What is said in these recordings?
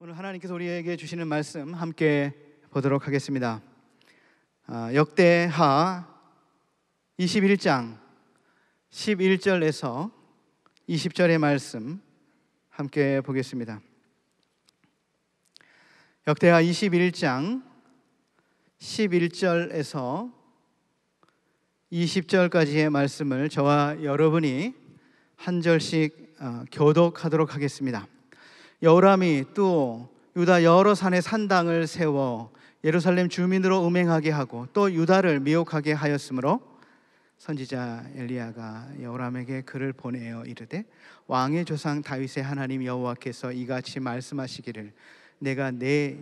오늘 하나님께서 우리에게 주시는 말씀 함께 보도록 하겠습니다. 역대하 21장 11절에서 20절의 말씀 함께 보겠습니다. 역대하 21장 11절에서 20절까지의 말씀을 저와 여러분이 한 절씩 교독하도록 하겠습니다. 여호람이 또 유다 여러 산에 산당을 세워 예루살렘 주민으로 음행하게 하고 또 유다를 미혹하게 하였으므로 선지자 엘리야가 여호람에게 글을 보내어 이르되 왕의 조상 다윗의 하나님 여호와께서 이같이 말씀하시기를 내가 내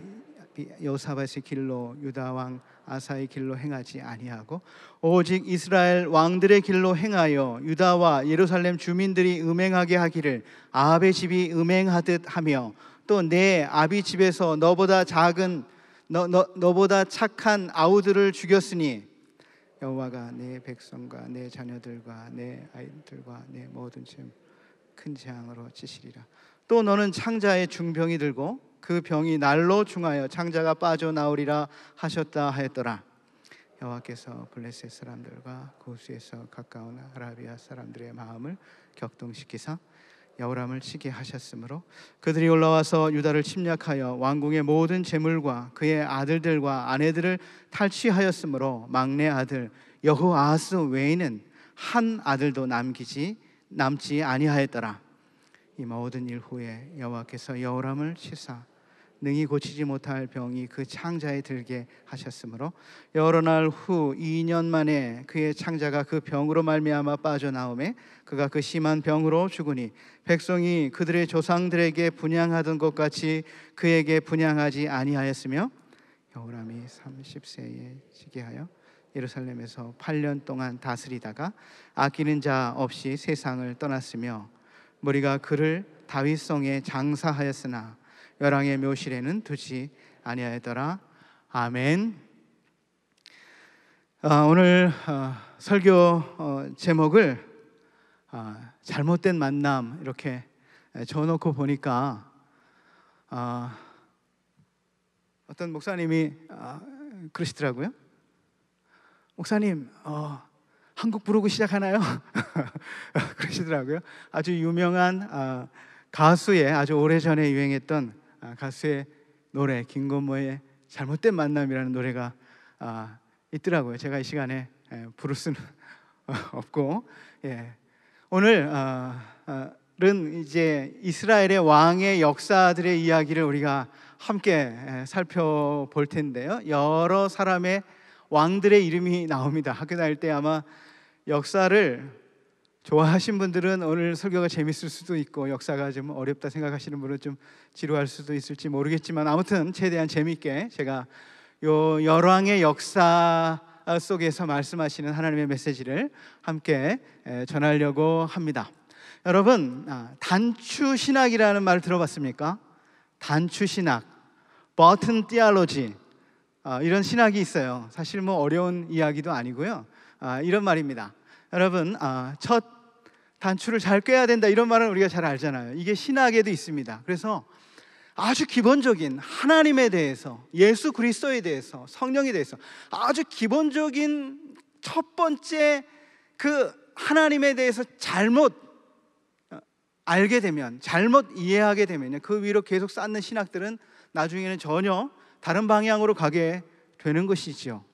여호사밧의 길로 유다 왕 아사의 길로 행하지 아니하고 오직 이스라엘 왕들의 길로 행하여 유다와 예루살렘 주민들이 음행하게 하기를 아합의 집이 음행하듯 하며 또 내 아비 집에서 너보다 착한 아우들을 죽였으니 여호와가 내 백성과 내 자녀들과 내 아이들과 내 모든 큰 재앙으로 치시리라. 또 너는 창자의 중병이 들고 그 병이 날로 중하여 창자가 빠져나오리라 하셨다 하였더라. 여호와께서 블레셋 사람들과 고수에서 가까운 아라비아 사람들의 마음을 격동시키사 여호람을 치게 하셨으므로 그들이 올라와서 유다를 침략하여 왕궁의 모든 재물과 그의 아들들과 아내들을 탈취하였으므로 막내 아들 여호아하스 외에는 한 아들도 남지 아니하였더라. 이 모든 일 후에 여호와께서 여호람을 치사 능히 고치지 못할 병이 그 창자에 들게 하셨으므로 여러 날 후 2년 만에 그의 창자가 그 병으로 말미암아 빠져나오매 그가 그 심한 병으로 죽으니 백성이 그들의 조상들에게 분향하던 것 같이 그에게 분향하지 아니하였으며 여호람이 30세에 시기하여 예루살렘에서 8년 동안 다스리다가 아끼는 자 없이 세상을 떠났으며 무리가 그를 다윗성에 장사하였으나 열왕의 묘실에는 두지 아니하였더라. 아멘. 오늘 설교 제목을 잘못된 만남 이렇게 적어놓고 보니까 어떤 목사님이 그러시더라고요. 목사님 한국 부르고 시작하나요? 그러시더라고요. 아주 유명한 가수의 아주 오래전에 유행했던 가수의 노래 김건모의 잘못된 만남이라는 노래가 있더라고요. 제가 이 시간에 부를 수는 없고 오늘은 이제 이스라엘의 왕의 역사들의 이야기를 우리가 함께 살펴볼 텐데요. 여러 사람의 왕들의 이름이 나옵니다. 학교 다닐 때 아마 역사를 좋아하신 분들은 오늘 설교가 재밌을 수도 있고 역사가 좀 어렵다 생각하시는 분은 좀 지루할 수도 있을지 모르겠지만 아무튼 최대한 재밌게 제가 요 열왕의 역사 속에서 말씀하시는 하나님의 메시지를 함께 전하려고 합니다. 여러분 단추신학이라는 말 들어봤습니까? 단추신학, 버튼 티올로지 이런 신학이 있어요. 사실 뭐 어려운 이야기도 아니고요. 이런 말입니다. 여러분 첫 단추를 잘 꿰야 된다 이런 말은 우리가 잘 알잖아요. 이게 신학에도 있습니다. 그래서 아주 기본적인 하나님에 대해서, 예수 그리스도에 대해서, 성령에 대해서 아주 기본적인 첫 번째 그 하나님에 대해서 잘못 알게 되면, 잘못 이해하게 되면 그 위로 계속 쌓는 신학들은 나중에는 전혀 다른 방향으로 가게 되는 것이죠.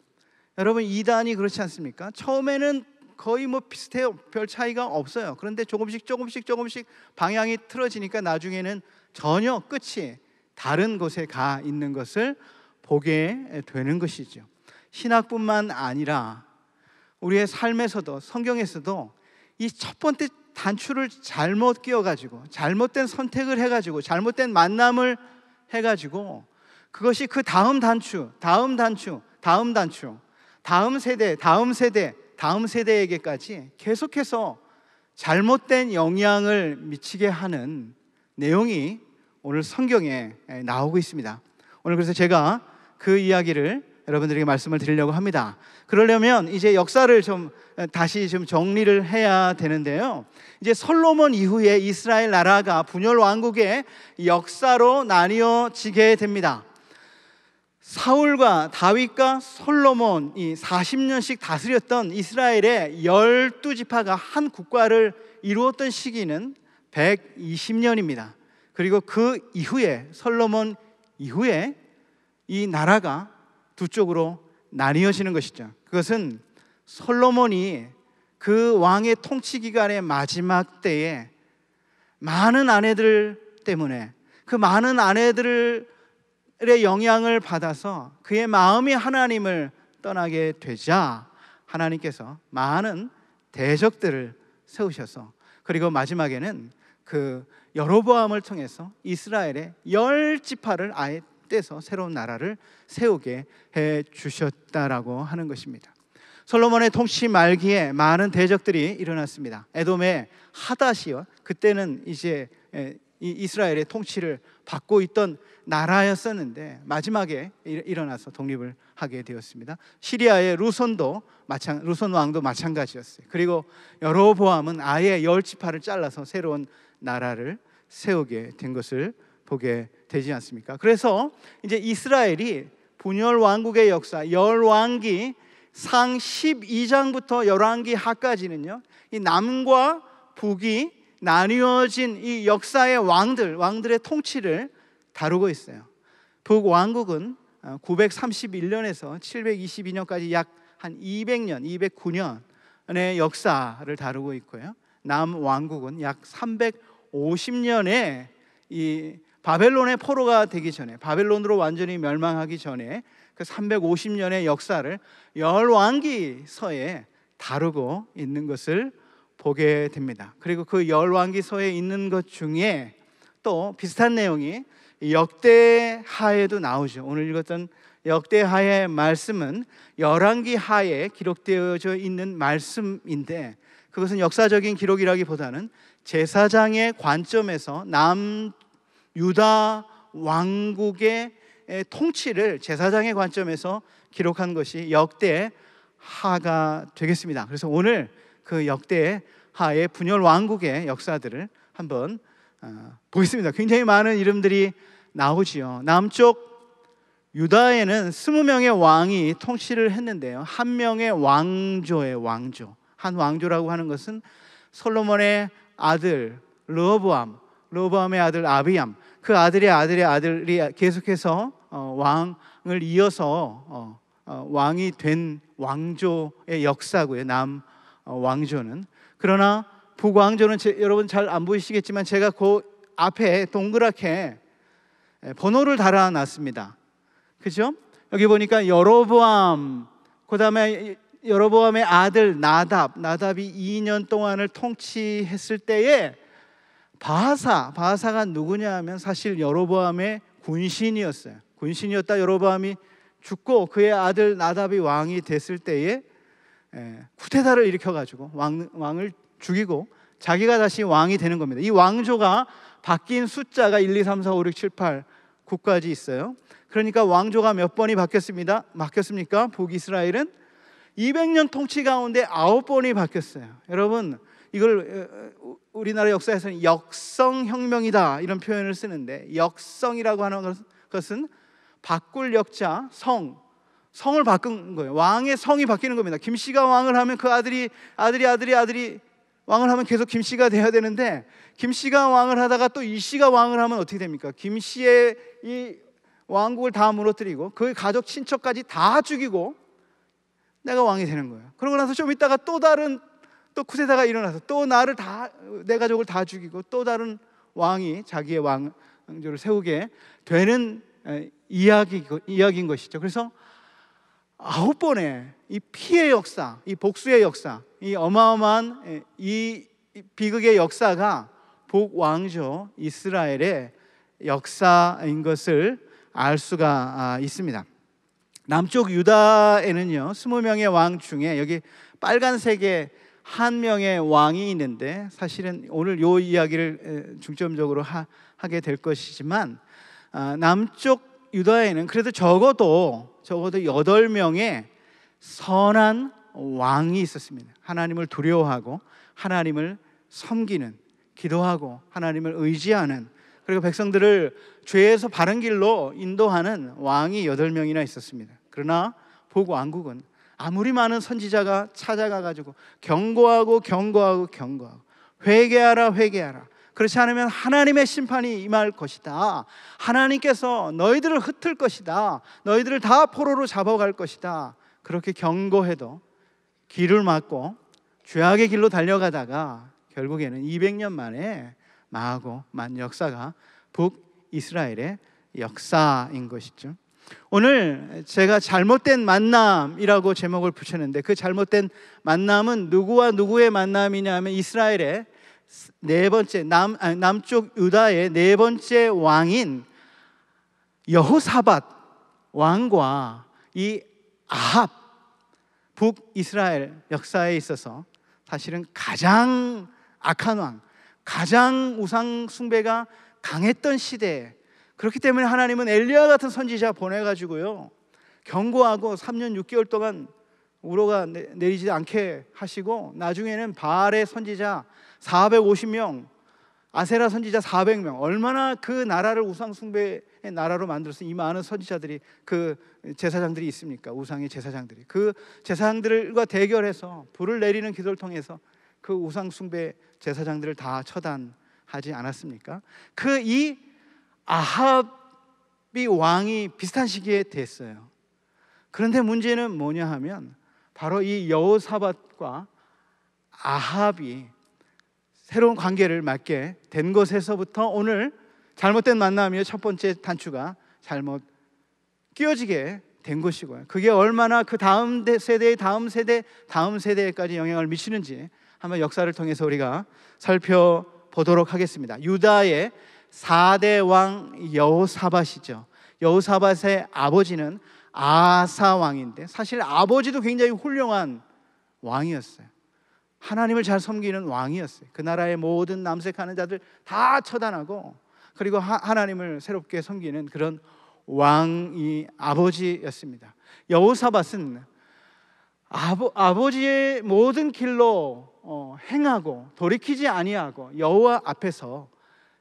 여러분 이단이 그렇지 않습니까? 처음에는 거의 뭐 비슷해요. 별 차이가 없어요. 그런데 조금씩 방향이 틀어지니까 나중에는 전혀 끝이 다른 곳에 가 있는 것을 보게 되는 것이죠. 신학뿐만 아니라 우리의 삶에서도 성경에서도 이 첫 번째 단추를 잘못 끼워가지고 잘못된 선택을 해가지고 잘못된 만남을 해가지고 그것이 그 다음 단추, 다음 세대에게까지 계속해서 잘못된 영향을 미치게 하는 내용이 오늘 성경에 나오고 있습니다. 오늘 그래서 제가 그 이야기를 여러분들에게 말씀을 드리려고 합니다. 그러려면 이제 역사를 좀 다시 좀 정리를 해야 되는데요. 이제 솔로몬 이후에 이스라엘 나라가 분열 왕국의 역사로 나뉘어지게 됩니다. 사울과 다윗과 솔로몬이 40년씩 다스렸던 이스라엘의 12지파가 한 국가를 이루었던 시기는 120년입니다. 그리고 그 이후에 솔로몬 이후에 이 나라가 두 쪽으로 나뉘어지는 것이죠. 그것은 솔로몬이 그 왕의 통치 기간의 마지막 때에 많은 아내들 때문에 그 많은 아내들의 영향을 받아서 그의 마음이 하나님을 떠나게 되자 하나님께서 많은 대적들을 세우셔서 그리고 마지막에는 그 여로보암을 통해서 이스라엘의 10지파를 아예 떼서 새로운 나라를 세우게 해 주셨다라고 하는 것입니다. 솔로몬의 통치 말기에 많은 대적들이 일어났습니다. 에돔의 하닷이요, 그때는 이제 이스라엘의 통치를 받고 있던 나라였었는데 마지막에 일어나서 독립을 하게 되었습니다. 시리아의 루손 왕도 마찬가지였어요. 그리고 여로보암은 아예 10지파를 잘라서 새로운 나라를 세우게 된 것을 보게 되지 않습니까? 그래서 이제 이스라엘이 분열 왕국의 역사, 열왕기 상 12장부터 열왕기 하까지는요, 이 남과 북이 나뉘어진 이 역사의 왕들의 통치를 다루고 있어요. 북왕국은 931년에서 722년까지 약 한 200년, 209년의 역사를 다루고 있고요. 남왕국은 약 350년에 이 바벨론의 포로가 되기 전에, 바벨론으로 완전히 멸망하기 전에 그 350년의 역사를 열왕기서에 다루고 있는 것을 보게 됩니다. 그리고 그 열왕기서에 있는 것 중에 또 비슷한 내용이 역대하에도 나오죠. 오늘 읽었던 역대하의 말씀은 열왕기하에 기록되어져 있는 말씀인데 그것은 역사적인 기록이라기보다는 제사장의 관점에서 남유다 왕국의 통치를 제사장의 관점에서 기록한 것이 역대하가 되겠습니다. 그래서 오늘 그 역대하의 분열 왕국의 역사들을 한번 보겠습니다. 굉장히 많은 이름들이 나오지요. 남쪽 유다에는 20명의 왕이 통치를 했는데요, 한 명의 왕조의 왕조, 한 왕조라고 하는 것은 솔로몬의 아들 르호보암의 아들 아비암, 그 아들의 아들이 계속해서 왕을 이어서 왕이 된 왕조의 역사고요, 남 왕조는. 그러나 북왕조는 여러분 잘 안 보이시겠지만 제가 그 앞에 동그랗게 번호를 달아놨습니다. 그죠? 여기 보니까 여로보암, 그 다음에 여로보암의 아들 나답이 2년 동안을 통치했을 때에 바하사가 누구냐 하면 사실 여로보암의 군신이었어요. 군신이었다 여로보암이 죽고 그의 아들 나답이 왕이 됐을 때에 쿠데타를 일으켜가지고 왕을 죽이고 자기가 다시 왕이 되는 겁니다. 이 왕조가 바뀐 숫자가 1, 2, 3, 4, 5, 6, 7, 8, 9까지 있어요. 그러니까 왕조가 몇 번이 바뀌었습니까? 북이스라엘은 200년 통치 가운데 9번이 바뀌었어요. 여러분, 이걸 우리나라 역사에서는 역성혁명이다 이런 표현을 쓰는데, 역성이라고 하는 것은 바꿀 역자 성을 바꾼 거예요. 왕의 성이 바뀌는 겁니다. 김씨가 왕을 하면 그 아들이 왕을 하면 계속 김씨가 돼야 되는데, 김씨가 왕을 하다가 또 이씨가 왕을 하면 어떻게 됩니까? 김씨의 이 왕국을 다 무너뜨리고 그의 가족 친척까지 다 죽이고 내가 왕이 되는 거예요. 그러고 나서 좀 있다가 또 쿠데타가 일어나서 또 내 가족을 다 죽이고 또 다른 왕이 자기의 왕조를 세우게 되는 이야기인 것이죠. 그래서 9번의 이 피의 역사, 이 복수의 역사, 이 어마어마한 이 비극의 역사가 북왕조 이스라엘의 역사인 것을 알 수가 있습니다. 남쪽 유다에는요 20명의 왕 중에 여기 빨간색의 한 명의 왕이 있는데, 사실은 오늘 이 이야기를 중점적으로 하게 될 것이지만 남쪽 유다에는 그래도 적어도 8명의 선한 왕이 있었습니다. 하나님을 두려워하고 하나님을 섬기는, 기도하고 하나님을 의지하는, 그리고 백성들을 죄에서 바른 길로 인도하는 왕이 8명이나 있었습니다. 그러나 북왕국은 아무리 많은 선지자가 찾아가 가지고 경고하고 회개하라, 그렇지 않으면 하나님의 심판이 임할 것이다, 하나님께서 너희들을 흩을 것이다, 너희들을 다 포로로 잡아갈 것이다, 그렇게 경고해도 길을 막고 죄악의 길로 달려가다가 결국에는 200년 만에 망하고 만 역사가 북이스라엘의 역사인 것이죠. 오늘 제가 잘못된 만남이라고 제목을 붙였는데, 그 잘못된 만남은 누구와 누구의 만남이냐 하면 이스라엘의 네 번째 남쪽 유다의 네 번째 왕인 여호사밧 왕과 이 아합, 북이스라엘 역사에 있어서 사실은 가장 악한 왕, 가장 우상 숭배가 강했던 시대에, 그렇기 때문에 하나님은 엘리야 같은 선지자 보내가지고요 경고하고 3년 6개월 동안 우로가 내리지 않게 하시고, 나중에는 바알의 선지자 450명, 아세라 선지자 400명, 얼마나 그 나라를 우상 숭배의 나라로 만들어서 이 많은 선지자들이, 그 제사장들이 있습니까? 우상의 제사장들이 그 제사장들과 대결해서 불을 내리는 기도를 통해서 그 우상 숭배 제사장들을 다 처단하지 않았습니까? 그 이 아합이 왕이 비슷한 시기에 됐어요. 그런데 문제는 뭐냐 하면 바로 이 여호사밧과 아합이 새로운 관계를 맺게 된 것에서부터 오늘 잘못된 만남이요 첫 번째 단추가 잘못 끼워지게 된 것이고요, 그게 얼마나 그 다음 세대의 다음 세대까지 영향을 미치는지 한번 역사를 통해서 우리가 살펴보도록 하겠습니다. 유다의 4대 왕 여호사밧이죠. 여호사밧의 아버지는 아사 왕인데, 사실 아버지도 굉장히 훌륭한 왕이었어요. 하나님을 잘 섬기는 왕이었어요. 그 나라의 모든 남색하는 자들 다 처단하고, 그리고 하나님을 새롭게 섬기는 그런 왕이 아버지였습니다. 여호사밧은 아버지의 모든 길로 행하고 돌이키지 아니하고 여호와 앞에서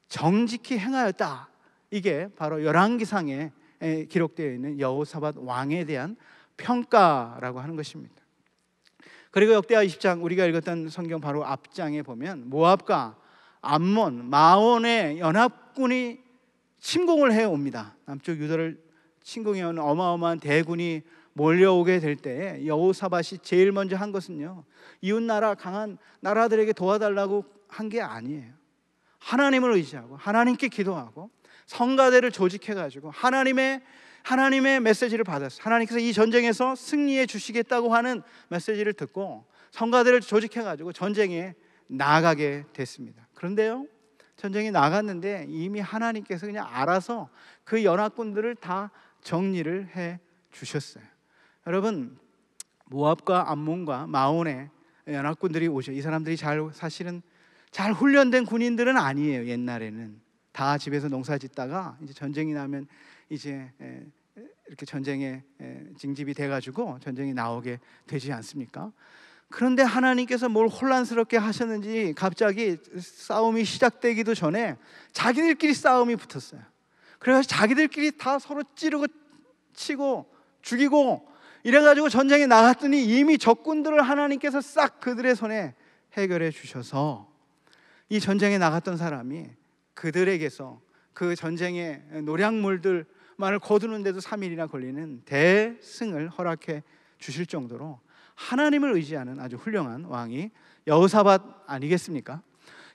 정직히 행하였다. 이게 바로 열왕기상에 기록되어 있는 여호사밧 왕에 대한 평가라고 하는 것입니다. 그리고 역대하 20장 우리가 읽었던 성경 바로 앞장에 보면 모압과 암몬, 마온의 연합군이 침공을 해옵니다. 남쪽 유다를 침공해오는 어마어마한 대군이 몰려오게 될 때에 여호사밧이 제일 먼저 한 것은요, 이웃나라 강한 나라들에게 도와달라고 한 게 아니에요. 하나님을 의지하고 하나님께 기도하고 성가대를 조직해가지고 하나님의 메시지를 받았어요. 하나님께서 이 전쟁에서 승리해 주시겠다고 하는 메시지를 듣고 성가대를 조직해가지고 전쟁에 나아가게 됐습니다. 그런데요, 전쟁에 나갔는데 이미 하나님께서 그냥 알아서 그 연합군들을 다 정리를 해 주셨어요. 여러분, 모압과 암몬과 마온의 연합군들이 오죠. 이 사람들이 사실은 잘 훈련된 군인들은 아니에요. 옛날에는 다 집에서 농사 짓다가 이제 전쟁이 나면 이제 이렇게 전쟁에 징집이 돼가지고 전쟁이 나오게 되지 않습니까? 그런데 하나님께서 뭘 혼란스럽게 하셨는지 갑자기 싸움이 시작되기도 전에 자기들끼리 싸움이 붙었어요. 그래서 자기들끼리 다 서로 찌르고 치고 죽이고 이래가지고 전쟁에 나갔더니 이미 적군들을 하나님께서 싹 그들의 손에 해결해 주셔서 이 전쟁에 나갔던 사람이 그들에게서 그 전쟁의 노략물들만을 거두는데도 3일이나 걸리는 대승을 허락해 주실 정도로 하나님을 의지하는 아주 훌륭한 왕이 여호사밧 아니겠습니까?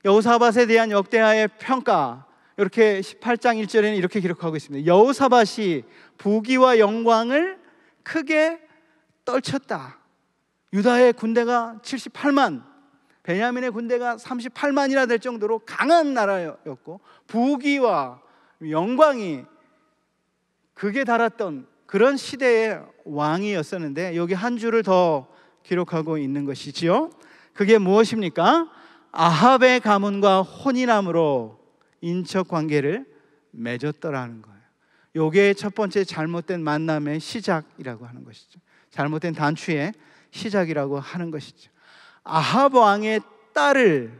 여호사밧에 대한 역대하의 평가, 이렇게 18장 1절에는 이렇게 기록하고 있습니다. 여호사밧이 부귀와 영광을 크게 떨쳤다. 유다의 군대가 78만, 베냐민의 군대가 38만이나 될 정도로 강한 나라였고 부귀와 영광이 극에 달았던 그런 시대의 왕이었었는데, 여기 한 줄을 더 기록하고 있는 것이지요. 그게 무엇입니까? 아합의 가문과 혼인함으로 인척 관계를 맺었더라는 거예요. 요게 첫 번째 잘못된 만남의 시작이라고 하는 것이죠. 잘못된 단추의 시작이라고 하는 것이죠. 아합 왕의 딸을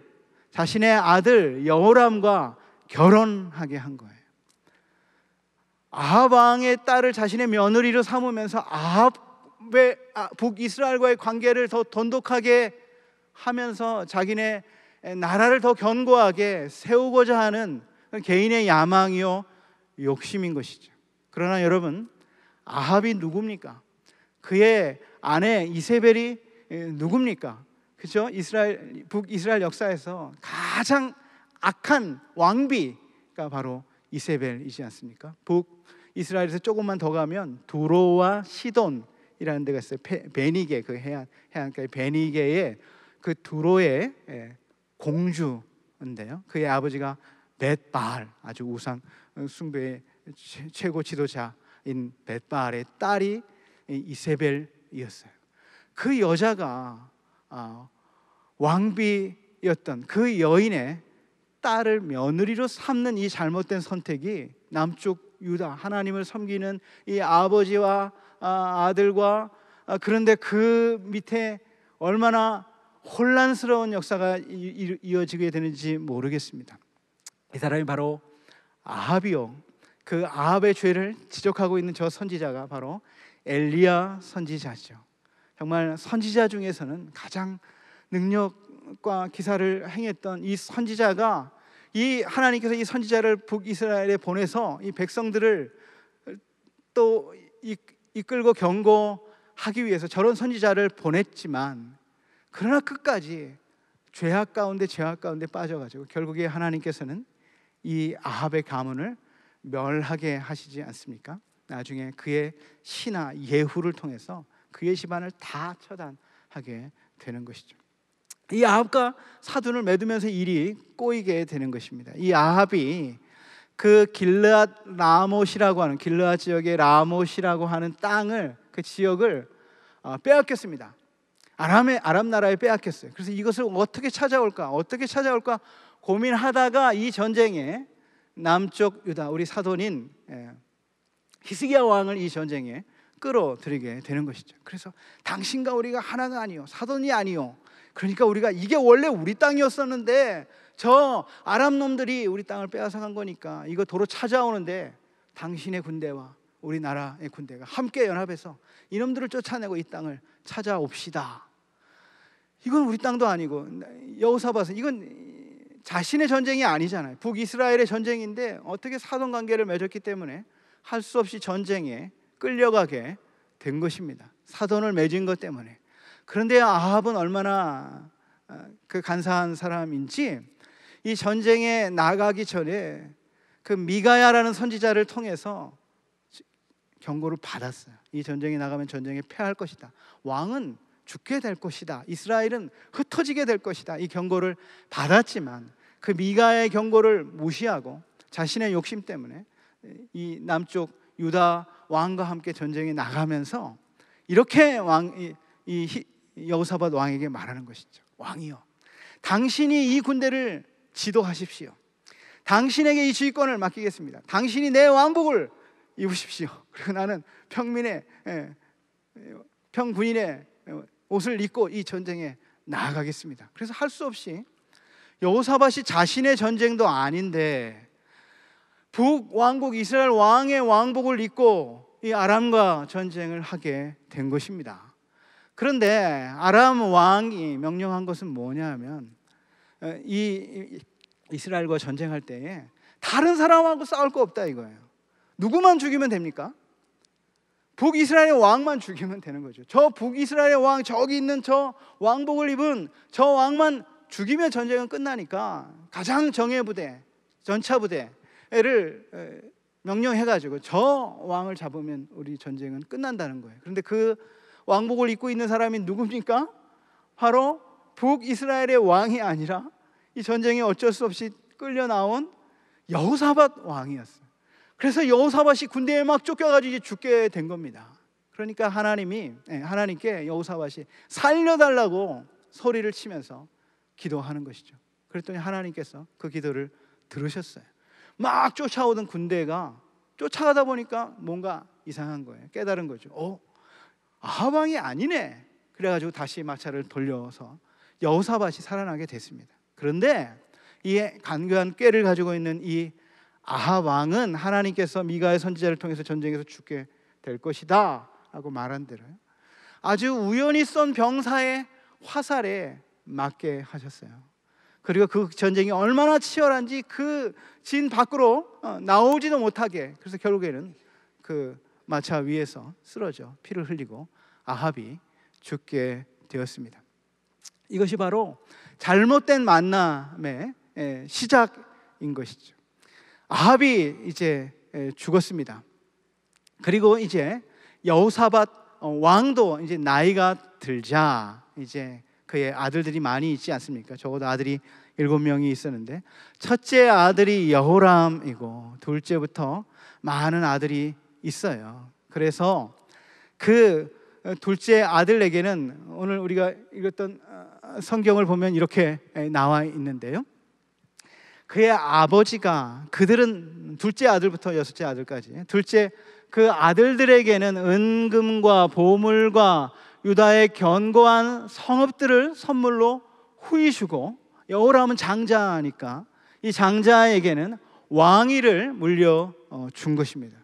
자신의 아들 여호람과 결혼하게 한 거예요. 아합 왕의 딸을 자신의 며느리로 삼으면서 아합의 북이스라엘과의 관계를 더 돈독하게 하면서 자기네 나라를 더 견고하게 세우고자 하는 개인의 야망이요 욕심인 것이죠. 그러나 여러분, 아합이 누굽니까? 그의 아내 이세벨이 누굽니까? 그죠? 북이스라엘 역사에서 가장 악한 왕비가 바로 이세벨이지 않습니까? 북이스라엘에서 조금만 더 가면 두로와 시돈이라는 데가 있어요. 베니게, 그 해안가의 베니게의 그 두로의 공주인데요, 그의 아버지가 벳바알, 아주 우상 숭배의 최고 지도자인 벳바알의 딸이 이세벨이었어요. 그 여자가 왕비였던 그 여인의 딸을 며느리로 삼는 이 잘못된 선택이 남쪽 유다, 하나님을 섬기는 이 아버지와 아들과 그런데 그 밑에 얼마나 혼란스러운 역사가 이어지게 되는지 모르겠습니다. 이 사람이 바로 아합이요, 그 아합의 죄를 지적하고 있는 저 선지자가 바로 엘리야 선지자죠. 정말 선지자 중에서는 가장 능력과 기사를 행했던 이 선지자가, 이 하나님께서 이 선지자를 북이스라엘에 보내서 이 백성들을 또 이끌고 경고하기 위해서 저런 선지자를 보냈지만, 그러나 끝까지 죄악 가운데 빠져가지고 결국에 하나님께서는 이 아합의 가문을 멸하게 하시지 않습니까? 나중에 그의 신하 예후를 통해서 그의 집안을 다 처단하게 되는 것이죠. 이 아합과 사돈을 맺으면서 일이 꼬이게 되는 것입니다. 이 아합이 그 길르앗 라못이라고 하는, 길르앗 지역의 라못이라고 하는 땅을, 그 지역을 빼앗겼습니다. 아람 나라에 빼앗겼어요. 그래서 이것을 어떻게 찾아올까 고민하다가 이 전쟁에 남쪽 유다, 우리 사돈인 히스기야 왕을 이 전쟁에 끌어들이게 되는 것이죠. 그래서 당신과 우리가 하나가 아니요, 사돈이 아니요, 그러니까 우리가, 이게 원래 우리 땅이었었는데 저 아람 놈들이 우리 땅을 빼앗아간 거니까 이거 도로 찾아오는데 당신의 군대와 우리나라의 군대가 함께 연합해서 이놈들을 쫓아내고 이 땅을 찾아옵시다. 이건 우리 땅도 아니고, 여호사밧은 이건 자신의 전쟁이 아니잖아요. 북이스라엘의 전쟁인데 어떻게 사돈 관계를 맺었기 때문에 할 수 없이 전쟁에 끌려가게 된 것입니다. 사돈을 맺은 것 때문에. 그런데 아합은 얼마나 그 간사한 사람인지, 이 전쟁에 나가기 전에 그 미가야라는 선지자를 통해서 경고를 받았어요. 이 전쟁에 나가면 전쟁에 패할 것이다. 왕은 죽게 될 것이다. 이스라엘은 흩어지게 될 것이다. 이 경고를 받았지만 그 미가야의 경고를 무시하고 자신의 욕심 때문에 이 남쪽 유다 왕과 함께 전쟁에 나가면서 이렇게 여호사밧 왕에게 말하는 것이죠. 왕이여, 당신이 이 군대를 지도하십시오. 당신에게 이 지휘권을 맡기겠습니다. 당신이 내 왕복을 입으십시오. 그리고 나는 평군인의 옷을 입고 이 전쟁에 나아가겠습니다. 그래서 할 수 없이 여호사밧이 자신의 전쟁도 아닌데 북왕국 이스라엘 왕의 왕복을 입고 이 아람과 전쟁을 하게 된 것입니다. 그런데 아람 왕이 명령한 것은 뭐냐면, 이 이스라엘과 전쟁할 때에 다른 사람하고 싸울 거 없다 이거예요. 누구만 죽이면 됩니까? 북이스라엘의 왕만 죽이면 되는 거죠. 저 북이스라엘의 왕, 저기 있는 저 왕복을 입은 저 왕만 죽이면 전쟁은 끝나니까 가장 정예 부대, 전차 부대를 명령해가지고 저 왕을 잡으면 우리 전쟁은 끝난다는 거예요. 그런데 그 왕복을 입고 있는 사람이 누굽니까? 바로 북이스라엘의 왕이 아니라 이 전쟁에 어쩔 수 없이 끌려 나온 여호사밧 왕이었어요. 그래서 여호사밧이 군대에 막 쫓겨가지고 이제 죽게 된 겁니다. 그러니까 하나님께 여호사밧이 살려달라고 소리를 치면서 기도하는 것이죠. 그랬더니 하나님께서 그 기도를 들으셨어요. 막 쫓아오던 군대가 쫓아가다 보니까 뭔가 이상한 거예요. 깨달은 거죠. 아합 왕이 아니네. 그래가지고 다시 마차를 돌려서 여호사밧이 살아나게 됐습니다. 그런데 이 간교한 꾀를 가지고 있는 이 아합 왕은 하나님께서 미가의 선지자를 통해서 전쟁에서 죽게 될 것이다 라고 말한 대로요, 아주 우연히 쏜 병사의 화살에 맞게 하셨어요. 그리고 그 전쟁이 얼마나 치열한지 그 진 밖으로 나오지도 못하게, 그래서 결국에는 그 마차 위에서 쓰러져 피를 흘리고 아합이 죽게 되었습니다. 이것이 바로 잘못된 만남의 시작인 것이죠. 아합이 이제 죽었습니다. 그리고 이제 여호사밧 왕도 이제 나이가 들자 이제 그의 아들들이 많이 있지 않습니까? 적어도 아들이 7명이 있었는데, 첫째 아들이 여호람이고 둘째부터 많은 아들이 있어요. 그래서 그 둘째 아들에게는 오늘 우리가 읽었던 성경을 보면 이렇게 나와 있는데요, 그의 아버지가, 그들은 둘째 아들부터 여섯째 아들까지 둘째 그 아들들에게는 은금과 보물과 유다의 견고한 성읍들을 선물로 후히 주고, 여호람은 장자니까 이 장자에게는 왕위를 물려준 것입니다.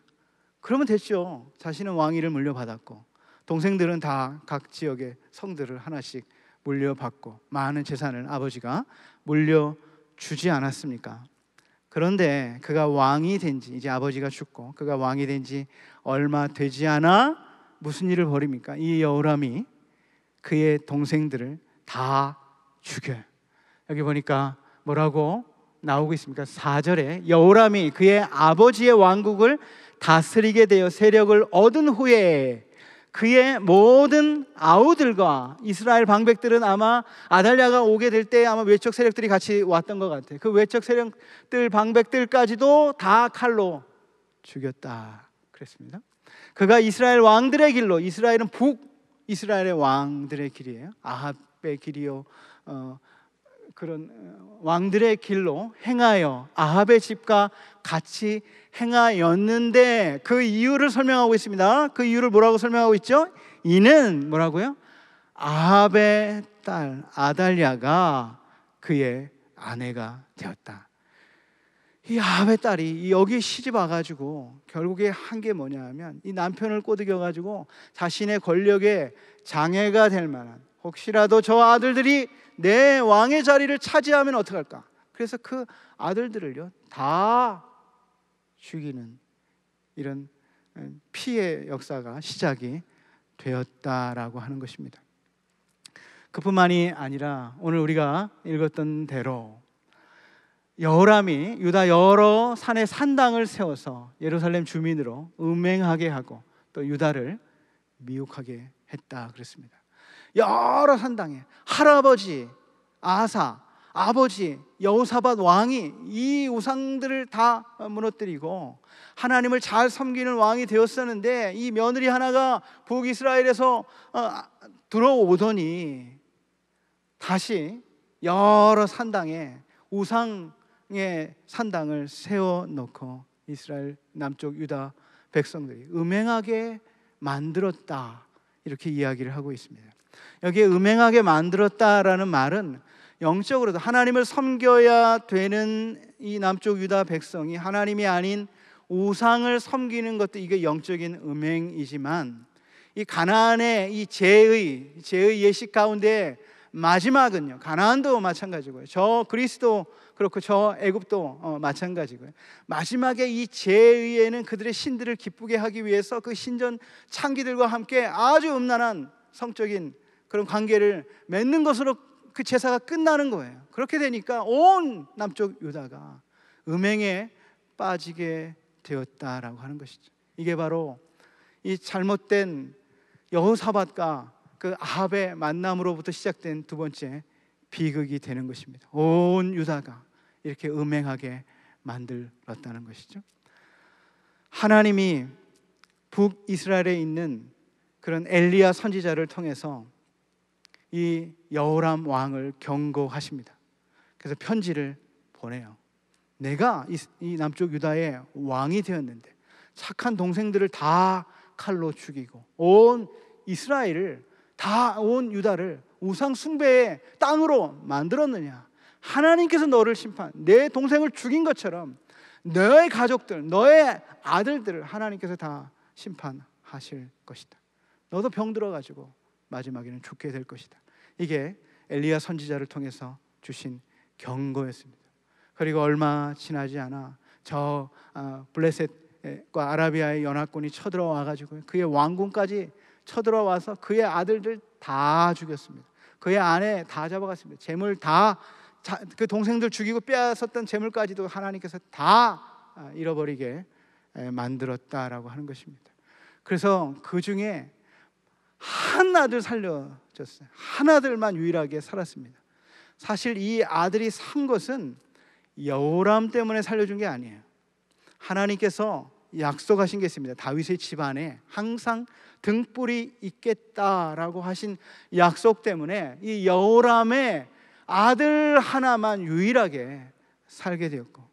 그러면 됐죠. 자신은 왕위를 물려받았고 동생들은 다 각 지역의 성들을 하나씩 물려받고 많은 재산을 아버지가 물려주지 않았습니까? 그런데 그가 왕이 된 지, 이제 아버지가 죽고 그가 왕이 된 지 얼마 되지 않아 무슨 일을 벌입니까? 이 여호람이 그의 동생들을 다 죽여요. 여기 보니까 뭐라고 나오고 있습니까? 4절에 여호람이 그의 아버지의 왕국을 다스리게 되어 세력을 얻은 후에 그의 모든 아우들과 이스라엘 방백들은 아마 아달랴가 오게 될 때 아마 외적 세력들이 같이 왔던 것 같아요. 그 외적 세력들 방백들까지도 다 칼로 죽였다 그랬습니다. 그가 이스라엘 왕들의 길로, 이스라엘은 북이스라엘의 왕들의 길이에요. 아합의 길이요, 그런 왕들의 길로 행하여 아합의 집과 같이 행하였는데, 그 이유를 설명하고 있습니다. 그 이유를 뭐라고 설명하고 있죠? 이는 뭐라고요? 아합의 딸 아달랴가 그의 아내가 되었다. 이 아합의 딸이 여기 시집 와가지고 결국에 한 게 뭐냐 하면, 이 남편을 꼬드겨가지고 자신의 권력에 장애가 될 만한, 혹시라도 저 아들들이 내 왕의 자리를 차지하면 어떡할까? 그래서 그 아들들을요 다 죽이는 이런 피해 역사가 시작이 되었다라고 하는 것입니다. 그뿐만이 아니라 오늘 우리가 읽었던 대로 여호람이 유다 여러 산에 산당을 세워서 예루살렘 주민으로 음행하게 하고 또 유다를 미혹하게 했다 그랬습니다. 여러 산당에 할아버지 아사, 아버지 여호사밧 왕이 이 우상들을 다 무너뜨리고 하나님을 잘 섬기는 왕이 되었었는데, 이 며느리 하나가 북이스라엘에서 들어오더니 다시 여러 산당에 우상의 산당을 세워놓고 이스라엘 남쪽 유다 백성들이 음행하게 만들었다, 이렇게 이야기를 하고 있습니다. 여기에 음행하게 만들었다라는 말은 영적으로도 하나님을 섬겨야 되는 이 남쪽 유다 백성이 하나님이 아닌 우상을 섬기는 것도 이게 영적인 음행이지만, 이 가나안의 이 죄의 예식 가운데 마지막은요, 가나안도 마찬가지고요, 저 그리스도 그렇고 저 애굽도 마찬가지고요, 마지막에 이 죄의에는 그들의 신들을 기쁘게 하기 위해서 그 신전 창기들과 함께 아주 음란한 성적인 그런 관계를 맺는 것으로 그 제사가 끝나는 거예요. 그렇게 되니까 온 남쪽 유다가 음행에 빠지게 되었다라고 하는 것이죠. 이게 바로 이 잘못된 여호사밧과 그 아합의 만남으로부터 시작된 두 번째 비극이 되는 것입니다. 온 유다가 이렇게 음행하게 만들었다는 것이죠. 하나님이 북이스라엘에 있는 그런 엘리야 선지자를 통해서 이 여호람 왕을 경고하십니다. 그래서 편지를 보내요. 내가 이 남쪽 유다의 왕이 되었는데 착한 동생들을 다 칼로 죽이고 온 이스라엘을 온 유다를 우상 숭배의 땅으로 만들었느냐? 하나님께서 너를 내 동생을 죽인 것처럼 너의 가족들, 너의 아들들을 하나님께서 다 심판하실 것이다. 너도 병 들어가지고 마지막에는 죽게 될 것이다. 이게 엘리야 선지자를 통해서 주신 경고였습니다. 그리고 얼마 지나지 않아 저 블레셋과 아라비아의 연합군이 쳐들어와가지고 그의 왕궁까지 쳐들어와서 그의 아들들 다 죽였습니다. 그의 아내 다 잡아갔습니다. 재물 다, 그 동생들 죽이고 빼앗았던 재물까지도 하나님께서 다 잃어버리게 만들었다라고 하는 것입니다. 그래서 그 중에 한 아들 살려줬어요. 한 아들만 유일하게 살았습니다. 사실 이 아들이 산 것은 여호람 때문에 살려준 게 아니에요. 하나님께서 약속하신 게 있습니다. 다윗의 집안에 항상 등불이 있겠다라고 하신 약속 때문에 이 여호람의 아들 하나만 유일하게 살게 되었고,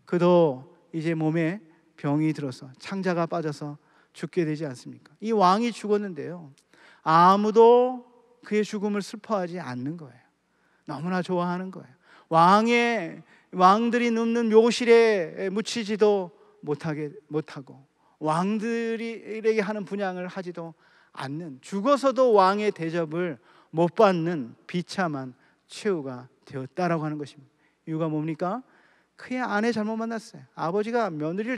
그도 이제 몸에 병이 들어서 창자가 빠져서 죽게 되지 않습니까? 이 왕이 죽었는데요, 아무도 그의 죽음을 슬퍼하지 않는 거예요. 너무나 좋아하는 거예요. 왕들이 눕는 묘실에 묻히지도 못하고 왕들에게 하는 분향을 하지도 않는, 죽어서도 왕의 대접을 못 받는 비참한 최후가 되었다라고 하는 것입니다. 이유가 뭡니까? 그의 아내 잘못 만났어요. 아버지가 며느리를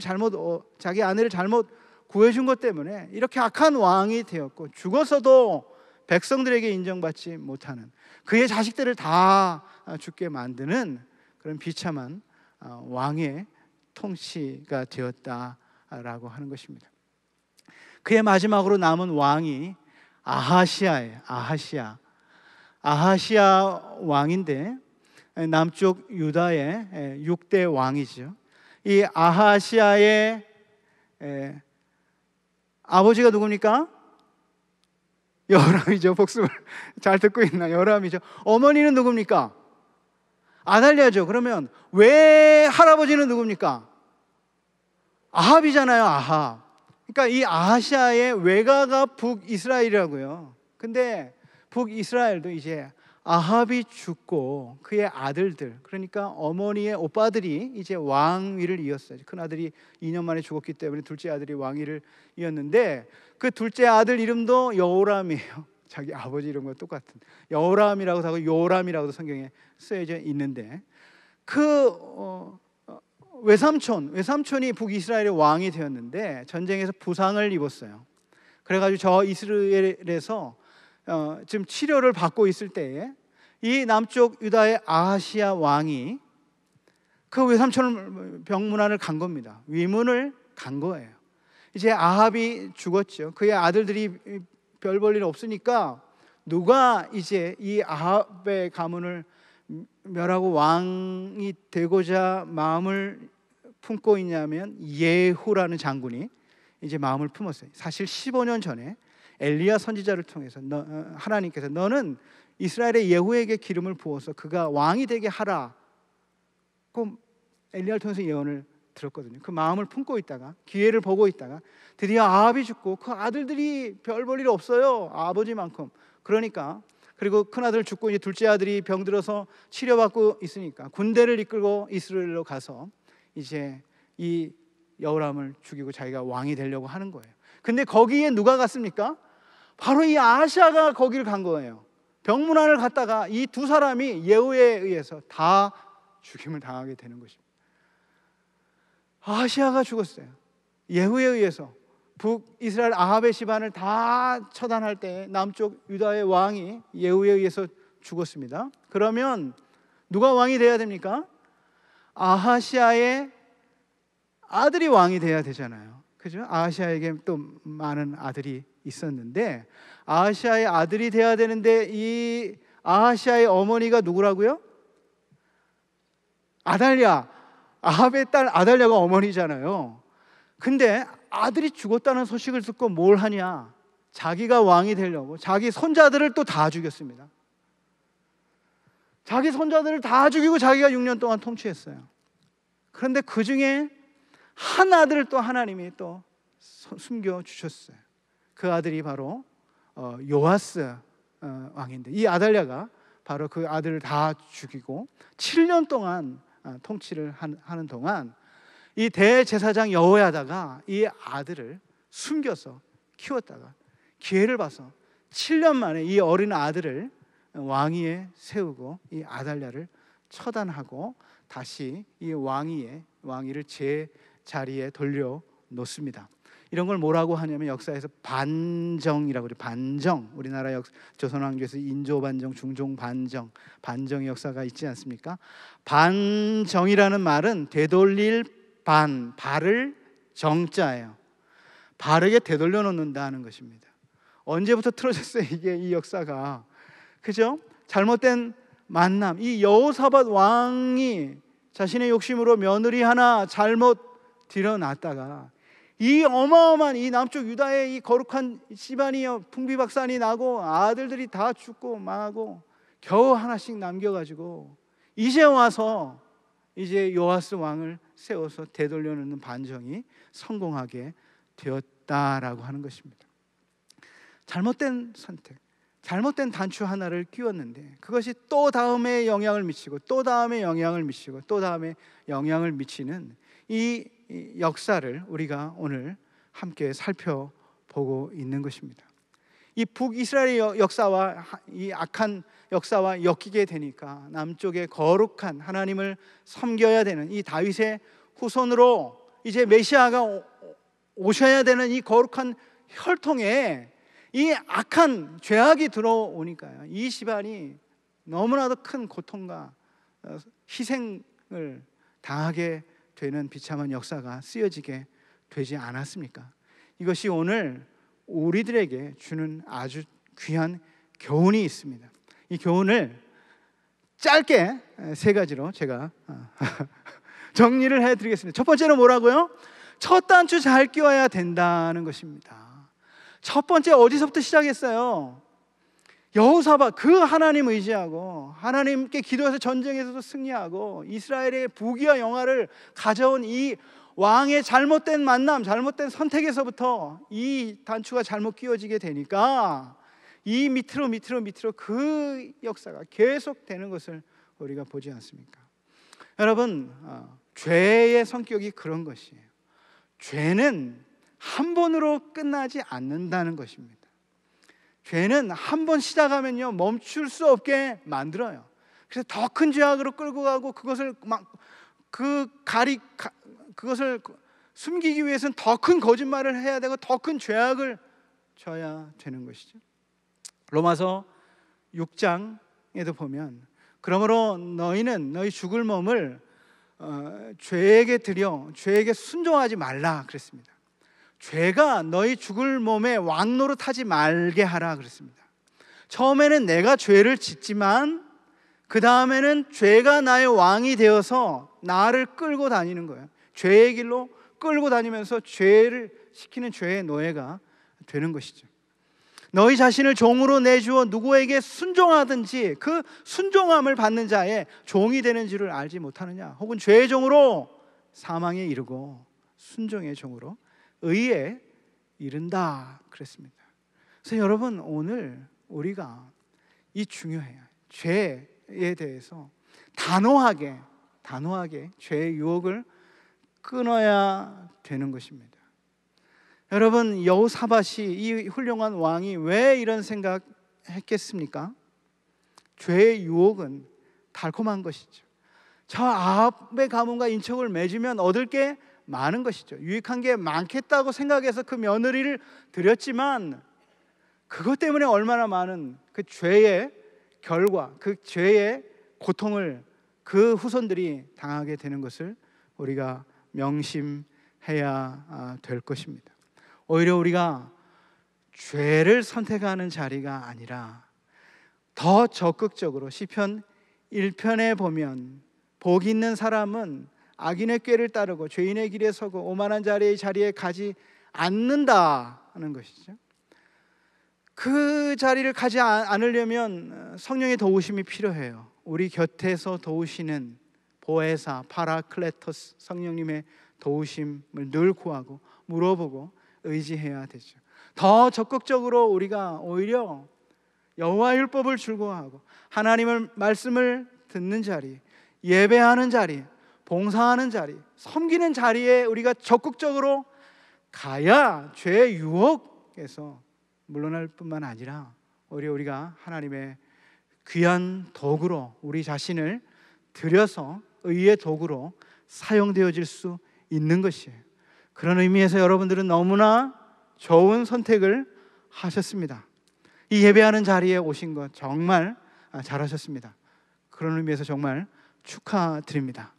자기 아내를 잘못 구해준 것 때문에 이렇게 악한 왕이 되었고, 죽어서도 백성들에게 인정받지 못하는, 그의 자식들을 다 죽게 만드는 그런 비참한 왕의 통치가 되었다라고 하는 것입니다. 그의 마지막으로 남은 왕이 아하시아예요. 아하시아 왕인데 남쪽 유다의 6대 왕이죠. 이 아하시아의 아버지가 누굽니까? 여호람이죠. 복습을 잘 듣고 있나? 여호람이죠. 어머니는 누굽니까? 아달랴죠. 그러면 왜 할아버지는 누굽니까? 아합이잖아요. 아합. 그러니까 이 아하시아의 외가가 북이스라엘이라고요. 근데 북이스라엘도 이제 아합이 죽고 그의 아들들, 그러니까 어머니의 오빠들이 이제 왕위를 이었어요. 큰 아들이 2년 만에 죽었기 때문에 둘째 아들이 왕위를 이었는데, 그 둘째 아들 이름도 여호람이에요. 자기 아버지 이름과 똑같은 여호람이라고 하고 요람이라고도 성경에 쓰여져 있는데, 그 외삼촌이 북이스라엘의 왕이 되었는데 전쟁에서 부상을 입었어요. 그래가지고 저 이스라엘에서 지금 치료를 받고 있을 때에 이 남쪽 유다의 아하시아 왕이 그 외삼촌을 병문안을 간 겁니다. 위문을 간 거예요. 이제 아합이 죽었죠. 그의 아들들이 별 볼 일 없으니까 누가 이제 이 아합의 가문을 멸하고 왕이 되고자 마음을 품고 있냐면 예후라는 장군이 이제 마음을 품었어요. 사실 15년 전에 엘리야 선지자를 통해서 하나님께서 너는 이스라엘의 예후에게 기름을 부어서 그가 왕이 되게 하라, 그 엘리야를 통해서 예언을 들었거든요. 그 마음을 품고 있다가 기회를 보고 있다가 드디어 아합이 죽고 그 아들들이 별 볼 일 없어요. 아버지만큼. 그러니까 그리고 큰 아들 죽고 이제 둘째 아들이 병들어서 치료받고 있으니까 군대를 이끌고 이스라엘로 가서 이제 이 여호람을 죽이고 자기가 왕이 되려고 하는 거예요. 근데 거기에 누가 갔습니까? 바로 이 아하시아가 거기를 간 거예요. 병문안을 갔다가 이 두 사람이 예후에 의해서 다 죽임을 당하게 되는 것입니다. 아하시아가 죽었어요. 예후에 의해서 북이스라엘 아합의 집안을 다 처단할 때 남쪽 유다의 왕이 예후에 의해서 죽었습니다. 그러면 누가 왕이 돼야 됩니까? 아하시아의 아들이 왕이 돼야 되잖아요. 그죠? 아하시아에게 또 많은 아들이 있었는데 아하시아의 아들이 돼야 되는데 이 아하시아의 어머니가 누구라고요? 아달랴. 아합의 딸 아달랴가 어머니잖아요. 근데 아들이 죽었다는 소식을 듣고 뭘 하냐? 자기가 왕이 되려고 자기 손자들을 또 다 죽였습니다. 자기 손자들을 다 죽이고 자기가 6년 동안 통치했어요. 그런데 그 중에 한 아들을 또 하나님이 또 숨겨 주셨어요. 그 아들이 바로 요아스 왕인데, 이 아달랴가 바로 그 아들을 다 죽이고 7년 동안 통치를 하는 동안 이 대제사장 여호야다가 이 아들을 숨겨서 키웠다가 기회를 봐서 7년 만에 이 어린 아들을 왕위에 세우고 이 아달랴를 처단하고 다시 이 왕위를 제 자리에 돌려 놓습니다. 이런 걸 뭐라고 하냐면 역사에서 반정이라고 그래요. 반정. 우리나라 조선왕조에서 인조반정, 중종반정, 반정의 역사가 있지 않습니까? 반정이라는 말은 되돌릴 발을 정자예요. 바르게 되돌려 놓는다는 것입니다. 언제부터 틀어졌어요? 이 역사가. 그죠? 잘못된 만남. 이 여호사밧 왕이 자신의 욕심으로 며느리 하나 잘못 들여놨다가 이 어마어마한 이 남쪽 유다의 이 거룩한 집안이 풍비박산이 나고 아들들이 다 죽고 망하고 겨우 하나씩 남겨가지고 이제 와서 이제 요아스 왕을 세워서 되돌려 놓는 반정이 성공하게 되었다라고 하는 것입니다. 잘못된 선택, 잘못된 단추 하나를 끼웠는데 그것이 또 다음에 영향을 미치고 또 다음에 영향을 미치고 또 다음에 영향을 미치는 이 역사를 우리가 오늘 함께 살펴보고 있는 것입니다. 이 북이스라엘의 역사와 이 악한 역사와 엮이게 되니까 남쪽의 거룩한 하나님을 섬겨야 되는 이 다윗의 후손으로 이제 메시아가 오셔야 되는 이 거룩한 혈통에 이 악한 죄악이 들어오니까요, 이 집안이 너무나도 큰 고통과 희생을 당하게 되는 비참한 역사가 쓰여지게 되지 않았습니까? 이것이 오늘 우리들에게 주는 아주 귀한 교훈이 있습니다. 이 교훈을 짧게 세 가지로 제가 정리를 해드리겠습니다. 첫 번째는 뭐라고요? 첫 단추 잘 끼워야 된다는 것입니다. 첫 번째 어디서부터 시작했어요? 여호사밧, 그 하나님 의지하고 하나님께 기도해서 전쟁에서도 승리하고 이스라엘의 부귀와 영화를 가져온 이 왕의 잘못된 만남, 잘못된 선택에서부터 이 단추가 잘못 끼워지게 되니까 이 밑으로 그 역사가 계속되는 것을 우리가 보지 않습니까? 여러분, 죄의 성격이 그런 것이에요. 죄는 한 번으로 끝나지 않는다는 것입니다. 죄는 한 번 시작하면요 멈출 수 없게 만들어요. 그래서 더 큰 죄악으로 끌고 가고 그것을 그것을 숨기기 위해서는 더 큰 거짓말을 해야 되고 더 큰 죄악을 져야 되는 것이죠. 로마서 6장에도 보면 그러므로 너희는 너희 죽을 몸을 죄에게 드려 죄에게 순종하지 말라 그랬습니다. 죄가 너희 죽을 몸에 왕노릇하지 말게 하라 그랬습니다. 처음에는 내가 죄를 짓지만 그 다음에는 죄가 나의 왕이 되어서 나를 끌고 다니는 거예요. 죄의 길로 끌고 다니면서 죄를 시키는 죄의 노예가 되는 것이죠. 너희 자신을 종으로 내주어 누구에게 순종하든지 그 순종함을 받는 자의 종이 되는 줄을 알지 못하느냐? 혹은 죄의 종으로 사망에 이르고 순종의 종으로 의에 이른다 그랬습니다. 그래서 여러분, 오늘 우리가 이 중요해요. 죄에 대해서 단호하게 죄의 유혹을 끊어야 되는 것입니다. 여러분, 여호사밧이 이 훌륭한 왕이 왜 이런 생각했겠습니까? 죄의 유혹은 달콤한 것이죠. 저 아합의 가문과 인척을 맺으면 얻을 게 많은 것이죠. 유익한 게 많겠다고 생각해서 그 며느리를 드렸지만 그것 때문에 얼마나 많은 그 죄의 결과, 그 죄의 고통을 그 후손들이 당하게 되는 것을 우리가 명심해야 될 것입니다. 오히려 우리가 죄를 선택하는 자리가 아니라 더 적극적으로 시편 1편에 보면 복 있는 사람은 악인의 꾀를 따르고 죄인의 길에 서고 오만한 자리에 가지 않는다는 것이죠. 그 자리를 가지 않으려면 성령의 도우심이 필요해요. 우리 곁에서 도우시는 보혜사 파라클레토스 성령님의 도우심을 늘 구하고 물어보고 의지해야 되죠. 더 적극적으로 우리가 오히려 여호와 율법을 즐거워하고 하나님의 말씀을 듣는 자리, 예배하는 자리, 봉사하는 자리, 섬기는 자리에 우리가 적극적으로 가야 죄의 유혹에서 물러날 뿐만 아니라 오히려 우리가 하나님의 귀한 도구로 우리 자신을 들여서 의의 도구로 사용되어질 수 있는 것이에요. 그런 의미에서 여러분들은 너무나 좋은 선택을 하셨습니다. 이 예배하는 자리에 오신 것 정말 잘하셨습니다. 그런 의미에서 정말 축하드립니다.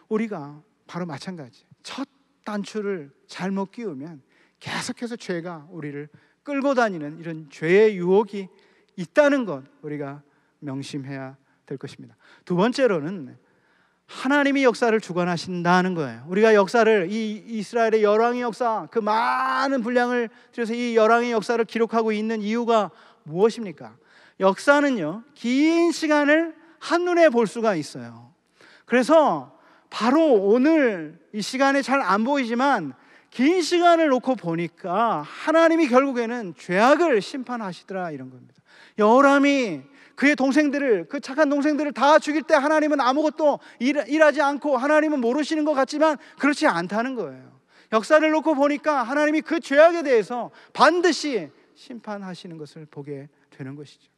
우리가 바로 마찬가지, 첫 단추를 잘못 끼우면 계속해서 죄가 우리를 끌고 다니는 이런 죄의 유혹이 있다는 것 우리가 명심해야 될 것입니다. 두 번째로는 하나님이 역사를 주관하신다는 거예요. 우리가 역사를, 이 이스라엘의 열왕의 역사, 그 많은 분량을 들여서 이 열왕의 역사를 기록하고 있는 이유가 무엇입니까? 역사는요, 긴 시간을 한눈에 볼 수가 있어요. 그래서 바로 오늘 이 시간에 잘 안 보이지만 긴 시간을 놓고 보니까 하나님이 결국에는 죄악을 심판하시더라, 이런 겁니다. 여호람이 그의 동생들을, 그 착한 동생들을 다 죽일 때 하나님은 아무것도 일하지 않고 하나님은 모르시는 것 같지만 그렇지 않다는 거예요. 역사를 놓고 보니까 하나님이 그 죄악에 대해서 반드시 심판하시는 것을 보게 되는 것이죠.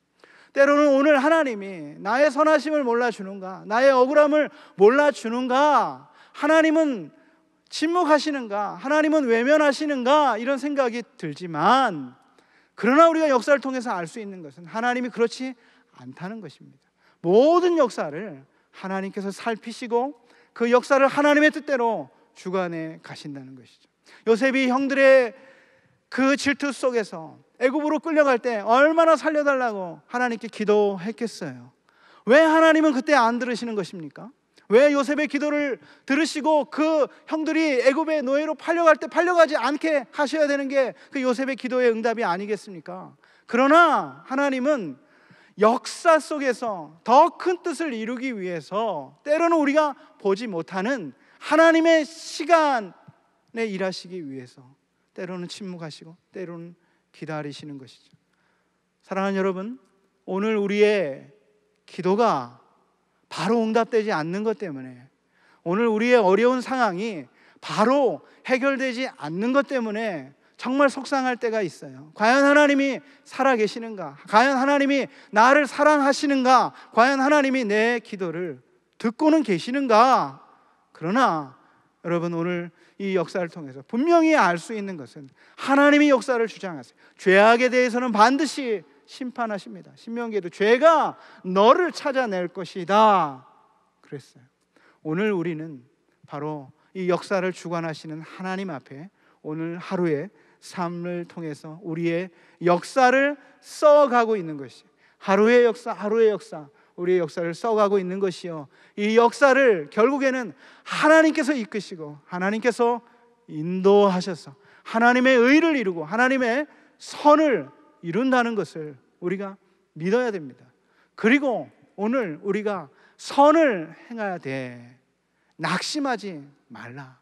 때로는 오늘 하나님이 나의 선하심을 몰라주는가, 나의 억울함을 몰라주는가, 하나님은 침묵하시는가, 하나님은 외면하시는가, 이런 생각이 들지만, 그러나 우리가 역사를 통해서 알 수 있는 것은 하나님이 그렇지 않다는 것입니다. 모든 역사를 하나님께서 살피시고 그 역사를 하나님의 뜻대로 주관해 가신다는 것이죠. 요셉이 형들의 그 질투 속에서 애굽으로 끌려갈 때 얼마나 살려달라고 하나님께 기도했겠어요. 왜 하나님은 그때 안 들으시는 것입니까? 왜 요셉의 기도를 들으시고 그 형들이 애굽의 노예로 팔려갈 때 팔려가지 않게 하셔야 되는 게 그 요셉의 기도의 응답이 아니겠습니까? 그러나 하나님은 역사 속에서 더 큰 뜻을 이루기 위해서 때로는 우리가 보지 못하는 하나님의 시간에 일하시기 위해서 때로는 침묵하시고 때로는 기다리시는 것이죠. 사랑하는 여러분, 오늘 우리의 기도가 바로 응답되지 않는 것 때문에, 오늘 우리의 어려운 상황이 바로 해결되지 않는 것 때문에 정말 속상할 때가 있어요. 과연 하나님이 살아계시는가? 과연 하나님이 나를 사랑하시는가? 과연 하나님이 내 기도를 듣고는 계시는가? 그러나 여러분, 오늘 이 역사를 통해서 분명히 알 수 있는 것은 하나님이 역사를 주장하세요. 죄악에 대해서는 반드시 심판하십니다. 신명기에도 죄가 너를 찾아낼 것이다 그랬어요. 오늘 우리는 바로 이 역사를 주관하시는 하나님 앞에 오늘 하루의 삶을 통해서 우리의 역사를 써가고 있는 것이, 하루의 역사, 하루의 역사, 우리의 역사를 써가고 있는 것이요, 이 역사를 결국에는 하나님께서 이끄시고 하나님께서 인도하셔서 하나님의 의를 이루고 하나님의 선을 이룬다는 것을 우리가 믿어야 됩니다. 그리고 오늘 우리가 선을 행해야 돼. 낙심하지 말라.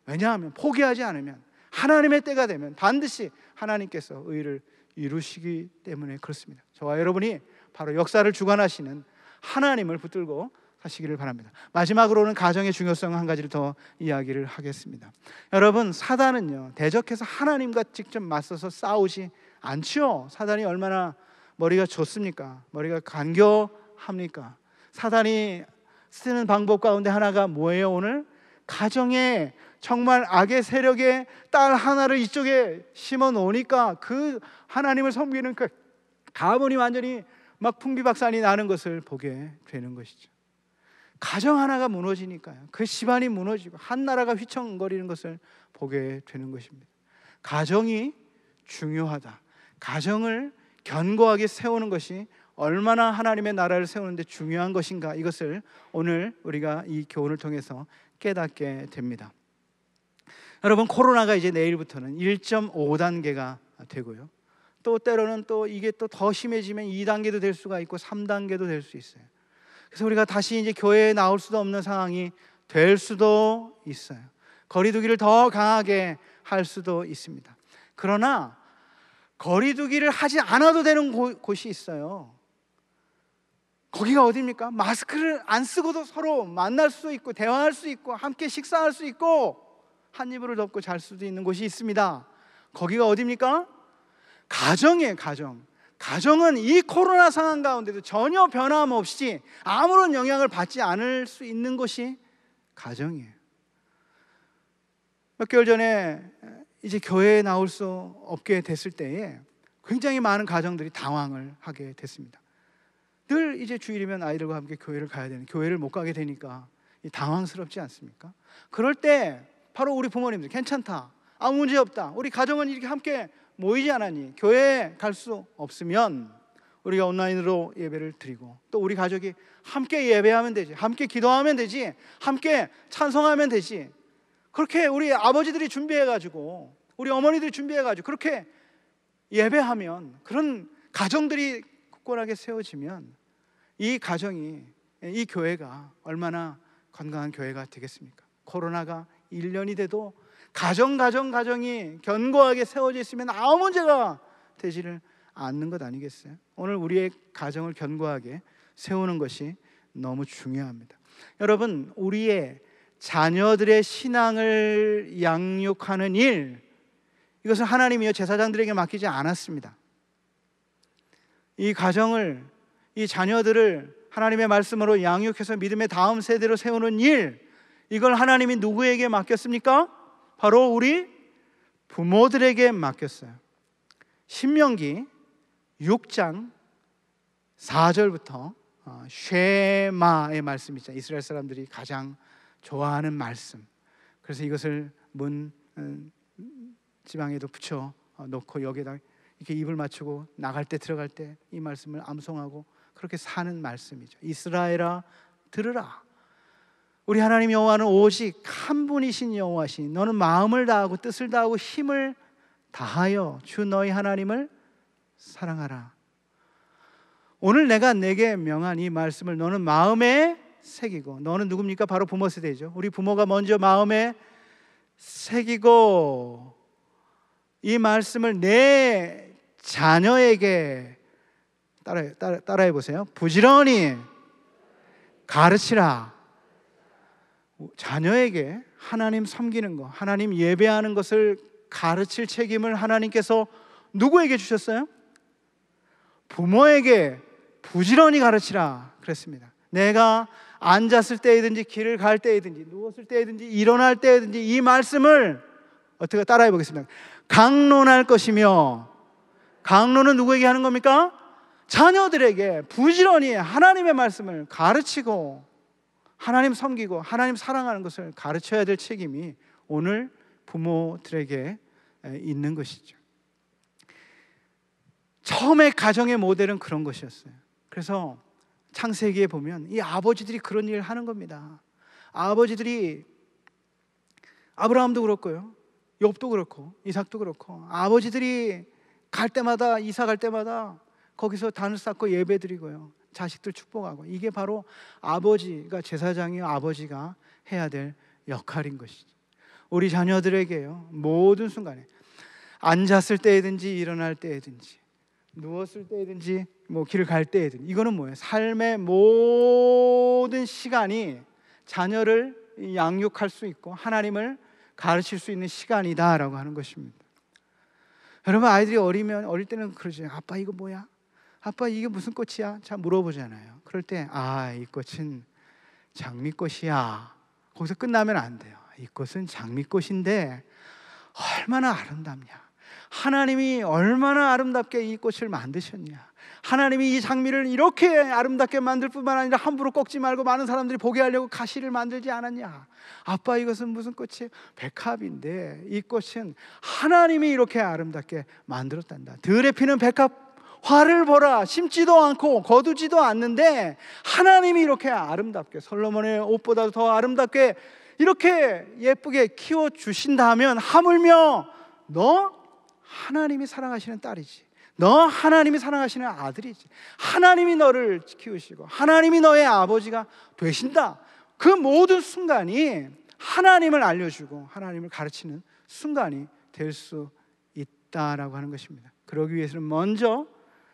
왜냐하면 포기하지 않으면 하나님의 때가 되면 반드시 하나님께서 의를 이루시기 때문에 그렇습니다. 저와 여러분이 바로 역사를 주관하시는 하나님을 붙들고 사시기를 바랍니다. 마지막으로는 가정의 중요성 한 가지를 더 이야기를 하겠습니다. 여러분, 사단은요, 대적해서 하나님과 직접 맞서서 싸우지 않죠. 사단이 얼마나 머리가 좋습니까? 머리가 간교합니까? 사단이 쓰는 방법 가운데 하나가 뭐예요? 오늘 가정에 정말 악의 세력의 딸 하나를 이쪽에 심어 놓으니까 그 하나님을 섬기는 그 가문이 완전히 막 풍비박산이 나는 것을 보게 되는 것이죠. 가정 하나가 무너지니까요, 그 집안이 무너지고 한 나라가 휘청거리는 것을 보게 되는 것입니다. 가정이 중요하다. 가정을 견고하게 세우는 것이 얼마나 하나님의 나라를 세우는데 중요한 것인가, 이것을 오늘 우리가 이 교훈을 통해서 깨닫게 됩니다. 여러분, 코로나가 이제 내일부터는 1.5단계가 되고요, 또 때로는 또 이게 또 더 심해지면 2단계도 될 수가 있고 3단계도 될 수 있어요. 그래서 우리가 다시 이제 교회에 나올 수도 없는 상황이 될 수도 있어요. 거리두기를 더 강하게 할 수도 있습니다. 그러나 거리두기를 하지 않아도 되는 곳이 있어요. 거기가 어디입니까? 마스크를 안 쓰고도 서로 만날 수 있고 대화할 수 있고 함께 식사할 수 있고 한 이불을 덮고 잘 수도 있는 곳이 있습니다. 거기가 어디입니까? 가정이에요. 가정은 이 코로나 상황 가운데도 전혀 변함없이 아무런 영향을 받지 않을 수 있는 것이 가정이에요. 몇 개월 전에 이제 교회에 나올 수 없게 됐을 때에 굉장히 많은 가정들이 당황을 하게 됐습니다. 늘 이제 주일이면 아이들과 함께 교회를 가야 되는, 교회를 못 가게 되니까 당황스럽지 않습니까? 그럴 때 바로 우리 부모님들 괜찮다, 아무 문제 없다, 우리 가정은 이렇게 함께 모이지 않았니? 교회에 갈 수 없으면 우리가 온라인으로 예배를 드리고 또 우리 가족이 함께 예배하면 되지, 함께 기도하면 되지, 함께 찬송하면 되지. 그렇게 우리 아버지들이 준비해가지고 우리 어머니들이 준비해가지고 그렇게 예배하면, 그런 가정들이 굳건하게 세워지면 이 가정이, 이 교회가 얼마나 건강한 교회가 되겠습니까? 코로나가 1년이 돼도 가정이 견고하게 세워져 있으면 아무 문제가 되지를 않는 것 아니겠어요? 오늘 우리의 가정을 견고하게 세우는 것이 너무 중요합니다. 여러분, 우리의 자녀들의 신앙을 양육하는 일, 이것은 하나님이요 제사장들에게 맡기지 않았습니다. 이 가정을, 이 자녀들을 하나님의 말씀으로 양육해서 믿음의 다음 세대로 세우는 일, 이걸 하나님이 누구에게 맡겼습니까? 바로 우리 부모들에게 맡겼어요. 신명기 6장 4절부터 쉐마의 말씀이 있잖아요. 이스라엘 사람들이 가장 좋아하는 말씀. 그래서 이것을 문 지방에도 붙여 놓고 여기에다 이렇게 입을 맞추고 나갈 때 들어갈 때 이 말씀을 암송하고 그렇게 사는 말씀이죠. 이스라엘아 들으라. 우리 하나님 여호와는 오직 한 분이신 여호와시니 너는 마음을 다하고 뜻을 다하고 힘을 다하여 주 너희 하나님을 사랑하라. 오늘 내가 내게 명한 이 말씀을 너는 마음에 새기고, 너는 누굽니까? 바로 부모 세대죠. 우리 부모가 먼저 마음에 새기고 이 말씀을 내 자녀에게 따라해 보세요. 부지런히 가르치라. 자녀에게 하나님 섬기는 것, 하나님 예배하는 것을 가르칠 책임을 하나님께서 누구에게 주셨어요? 부모에게 부지런히 가르치라 그랬습니다. 내가 앉았을 때이든지 길을 갈 때이든지 누웠을 때이든지 일어날 때이든지 이 말씀을 어떻게 따라해 보겠습니다. 강론할 것이며, 강론은 누구에게 하는 겁니까? 자녀들에게 부지런히 하나님의 말씀을 가르치고 하나님 섬기고 하나님 사랑하는 것을 가르쳐야 될 책임이 오늘 부모들에게 있는 것이죠. 처음에 가정의 모델은 그런 것이었어요. 그래서 창세기에 보면 이 아버지들이 그런 일을 하는 겁니다. 아버지들이, 아브라함도 그렇고요, 욥도 그렇고 이삭도 그렇고, 아버지들이 갈 때마다, 이사 갈 때마다 거기서 단을 쌓고 예배드리고요, 자식들 축복하고, 이게 바로 아버지가, 제사장이요 아버지가 해야 될 역할인 것이죠. 우리 자녀들에게요, 모든 순간에 앉았을 때이든지 일어날 때이든지 누웠을 때이든지 길을 갈 때이든지, 이거는 뭐예요? 삶의 모든 시간이 자녀를 양육할 수 있고 하나님을 가르칠 수 있는 시간이다라고 하는 것입니다. 여러분, 아이들이 어릴 때는 그러죠. 아빠 이거 뭐야? 아빠 이게 무슨 꽃이야? 잘 물어보잖아요. 그럴 때 이 꽃은 장미꽃이야. 거기서 끝나면 안 돼요. 이 꽃은 장미꽃인데 얼마나 아름답냐, 하나님이 얼마나 아름답게 이 꽃을 만드셨냐, 하나님이 이 장미를 이렇게 아름답게 만들 뿐만 아니라 함부로 꺾지 말고 많은 사람들이 보게 하려고 가시를 만들지 않았냐. 아빠 이것은 무슨 꽃이에요? 백합인데 이 꽃은 하나님이 이렇게 아름답게 만들었단다. 들에 피는 백합 화를 보라. 심지도 않고 거두지도 않는데 하나님이 이렇게 아름답게, 솔로몬의 옷보다도 더 아름답게 이렇게 예쁘게 키워주신다면 하물며 너 하나님이 사랑하시는 딸이지, 너 하나님이 사랑하시는 아들이지, 하나님이 너를 키우시고 하나님이 너의 아버지가 되신다. 그 모든 순간이 하나님을 알려주고 하나님을 가르치는 순간이 될 수 있다라고 하는 것입니다. 그러기 위해서는 먼저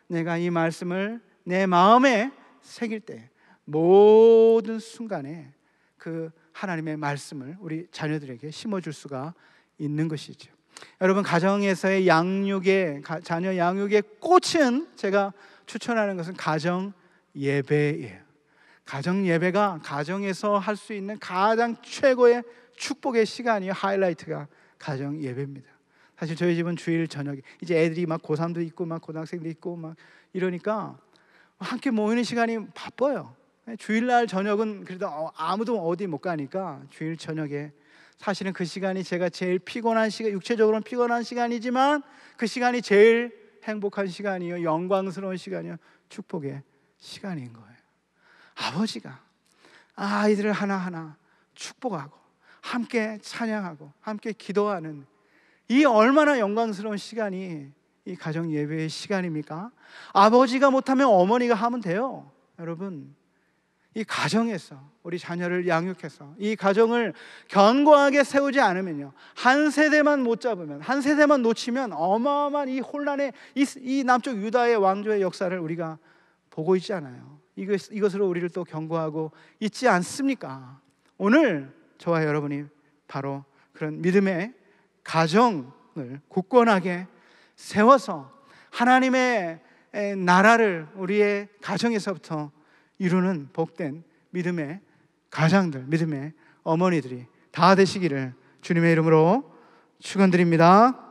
내가 이 말씀을 내 마음에 새길 때 모든 순간에 그 하나님의 말씀을 우리 자녀들에게 심어줄 수가 있는 것이죠. 여러분, 가정에서의 자녀 양육의 꽃은 제가 추천하는 것은 가정 예배예요. 가정 예배가 가정에서 할 수 있는 가장 최고의 축복의 시간이 하이라이트가 가정 예배입니다. 사실 저희 집은 주일 저녁에 이제 애들이 막 고3도 있고 막 고등학생도 있고 막 이러니까 함께 모이는 시간이 바빠요. 주일날 저녁은 그래도 아무도 어디 못 가니까 주일 저녁에 사실은 그 시간이 제가 제일 피곤한 시간, 육체적으로는 피곤한 시간이지만 그 시간이 제일 행복한 시간이요, 영광스러운 시간이요, 축복의 시간인 거예요. 아버지가 아이들을 하나하나 축복하고 함께 찬양하고 함께 기도하는 이 얼마나 영광스러운 시간이 이 가정 예배의 시간입니까? 아버지가 못하면 어머니가 하면 돼요. 여러분, 이 가정에서 우리 자녀를 양육해서 이 가정을 견고하게 세우지 않으면요, 한 세대만 못 잡으면, 한 세대만 놓치면 어마어마한 이 혼란의 이 남쪽 유다의 왕조의 역사를 우리가 보고 있지 않아요. 이것으로 우리를 또 경고하고 있지 않습니까? 오늘 저와 여러분이 바로 그런 믿음의 가정을 굳건하게 세워서 하나님의 나라를 우리의 가정에서부터 이루는 복된 믿음의 가장들, 믿음의 어머니들이 다 되시기를 주님의 이름으로 축원드립니다.